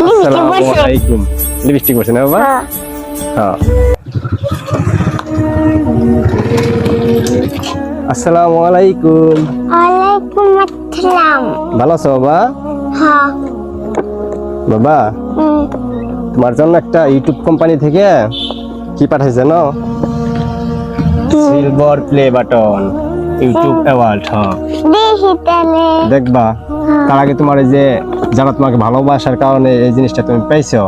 আসসালামু আলাইকুম। লিপস্টিক বসে না বাবা? হ্যাঁ। আসসালামু আলাইকুম। ওয়ালাইকুম আসসালাম। ভালো আছো বাবা? হ্যাঁ। বাবা তোমার জন্য একটা ইউটিউব কোম্পানি থেকে কি পাঠাইছে জানো? Silver play button YouTube award. হ্যাঁ দেখি তাহলে। দেখবা তার আগে তোমার এই যে যারা তোমাকে ভালোবাসার কারণে এই জিনিসটা তুমি পাইছো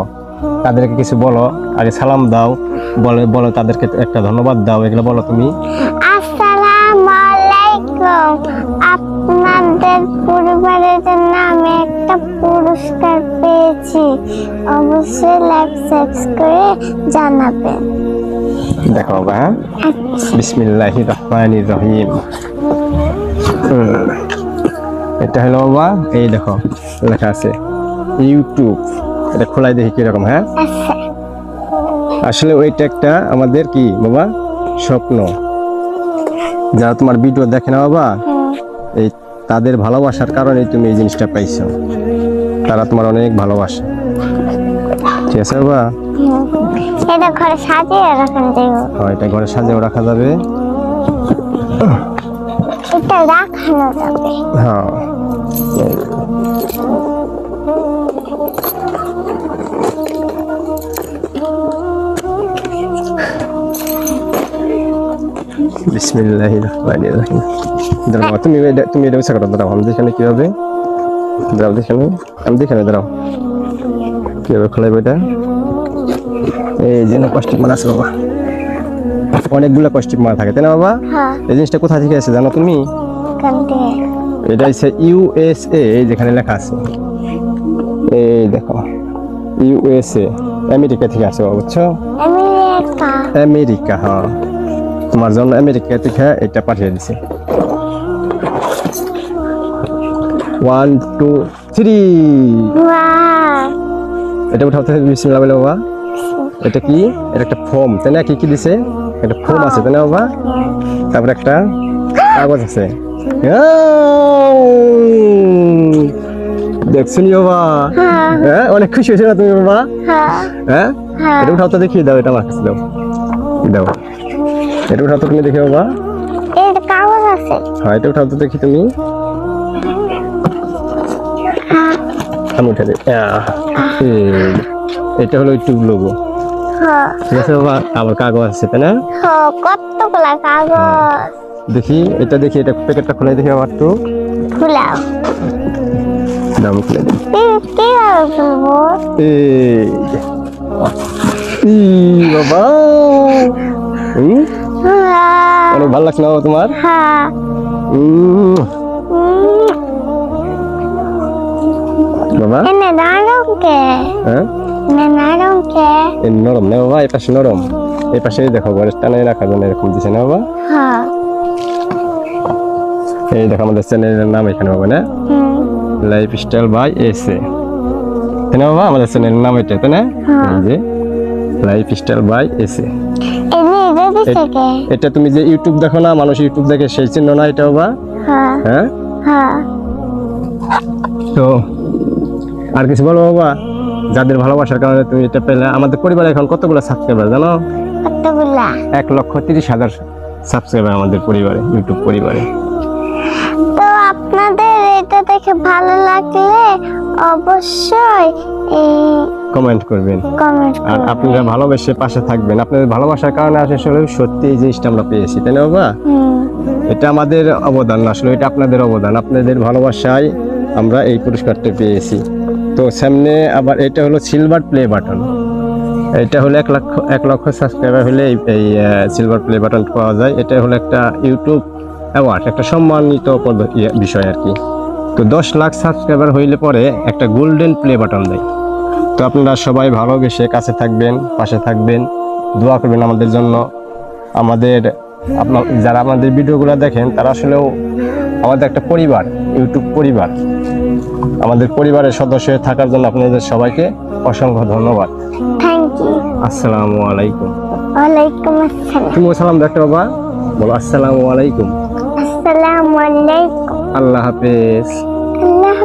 তাদেরকে কিছু বলো, আগে সালাম দাও, বলো তাদেরকে একটা ধন্যবাদ দাও, এগুলো বলো তুমি। আসসালামু আলাইকুম। আপনাদের পরিবারের জন্য আমি একটা পুরস্কার পেয়েছি, অবশ্যই লাইক সাবস্ক্রাইব করে জানাবেন। দেখো বাবা, হ্যাঁ বিসমিল্লাহির রহমানির রহিম। এটা হলো বাবা, এই দেখো লেখা আছে ইউটিউব। এটা খোলাই দেখি কিরকম। হ্যাঁ আচ্ছা। আসলে ওইটা একটা আমাদের কি বাবা স্বপ্ন। যারা তোমার ভিডিও দেখে না বাবা, এই তাদের ভালোবাসার কারণে তুমি এই জিনিসটা পাইছো। তারা তোমার অনেক ভালোবাসে। ঠিক আছে বাবা? এটা ঘরে সাজিয়ে রাখেন যাবে। হ্যাঁ এটা ঘরে সাজিয়ে রাখা যাবে। এটা রাখানো যাবে। হ্যাঁ বিসমিল্লাহির রহমানির রহিম। দাঁড়াও তুমি এটা উৎসাহ করো। দাঁড়াও আমি দেখানে কিভাবে, দাঁড়াও দেখানে, আমি দেখানে দাঁড়াও কিভাবে খোলাইব এটা। এই যে কষ্টিক মারা আছে বাবা, অনেকগুলো কষ্টিক মারা থাকে তাই না বাবা? হ্যাঁ। এই জিনিসটা কোথা থেকে এসে জানো তুমি? কান থেকে। এটা হচ্ছে ইউএসএ, এই যেখানে লেখা আছে এই দেখো ইউএসএ, আমেরিকা থেকে আসে বাবা, বুঝছো? আমেরিকা। আমেরিকা, হ্যাঁ তোমার জন্য আমেরিকা থেকে এটা পাঠিয়ে দিছে। 1 2 3 ওয়াও। এটা উঠাতে বিসমিল্লাহ বলে বাবা। এটা কি? এটা একটা ফোম তাই না? কি কি দিছে? একটা ফোম আছে তাই না বাবা? তারপর একটা কাগজ আছে। দেখছনি বাবা? হ্যাঁ অনেক খুশি হয়েছে না তুমি বাবা? হ্যাঁ। হ্যাঁ এটা উঠাতে দেখিয়ে দাও, এটা আমার কাছে দাও, দাও এটা উঠাতে তুমি দেখি বাবা। এর কাগজ আছে। হ্যাঁ এটা উঠাতে দেখি তুমি। আমি উঠে দিই। এটা হলো ইউটিউব লোগো। হ্যাঁ। ঠিক আছে বাবা, আবার কাগজ আছে তাই না? হ্যাঁ কতগুলা কাগজ। দেখি এটা, দেখি এটা প্যাকেটটা খুলে দেখি আবার একটু। খুলাও। দাম খুলে দিই। কিভাবে খুলবো? বাবা হ্যাঁ। অনেক ভালো লাগছে না বাবা তোমার? হ্যাঁ। বাবা এনে নরম কে? হ্যাঁ এনে নরম কে? নরম না বাবা, এই পাশে নরম, এই পাশে দেখো ঘরে টানে রাখার জন্য এরকম দিছে না বাবা। হ্যাঁ। এই দেখো আমাদের চ্যানেলের নাম এখানে বাবা না, লাইফস্টাইল বাই এসে তাই না বাবা? আমাদের চ্যানেলের নাম এটা তাই না? এই যে লাইফস্টাইল বাই এসে। এনে এটা দিছে কে? এটা তুমি যে ইউটিউব দেখো না, মানুষ ইউটিউব দেখে সেই চিহ্ন না এটা বাবা? হ্যাঁ। হ্যাঁ হ্যাঁ। তো আর কিছু বলো বাবা, যাদের ভালোবাসার কারণে তুমি এটা পেলে। আমাদের পরিবারে এখন কতগুলো সাবস্ক্রাইবার জানো? কতগুলা? 1,30,000 সাবস্ক্রাইবার আমাদের পরিবারে, ইউটিউব পরিবারে। তো আপনাদের এটা দেখে ভালো লাগলে অবশ্যই এই কমেন্ট করবেন কমেন্ট আর করবেন। আপনারা ভালোবেসে পাশে থাকবেন। আপনাদের ভালোবাসার কারণে আসলে সত্যি এই জিনিসটা আমরা পেয়েছি তাই না বাবা? এটা আমাদের অবদান না, আসলে এটা আপনাদের অবদান। আপনাদের ভালোবাসায় আমরা এই পুরস্কারটা পেয়েছি। তো সামনে আবার এটা হলো সিলভার প্লে বাটন। এটা হলো 1 লক্ষ সাবস্ক্রাইবার হলে এই সিলভার প্লে বাটন পাওয়া যায়। এটা হলো একটা ইউটিউব অ্যাওয়ার্ড, একটা সম্মানিত বিষয় আর কি। তো 10 লাখ সাবস্ক্রাইবার হইলে পরে একটা গোল্ডেন প্লে বাটন দেয়। তো আপনারা সবাই ভালোবেসে কাছে থাকবেন, পাশে থাকবেন, দোয়া করবেন আমাদের জন্য। যারা আমাদের ভিডিওগুলো দেখেন তারা আসলেও আমাদের একটা পরিবার, ইউটিউব পরিবার। আমাদের পরিবারের সদস্য হয়ে থাকার জন্য আপনাদের সবাইকে অসংখ্য ধন্যবাদ। Thank you. আসসালামু আলাইকুম। ওয়ালাইকুম আসসালাম। তুমি সালাম দেখতে বাবা, বলো আসসালামু আলাইকুম। আসসালামু আলাইকুম। আল্লাহ হাফেজ। আল্লাহ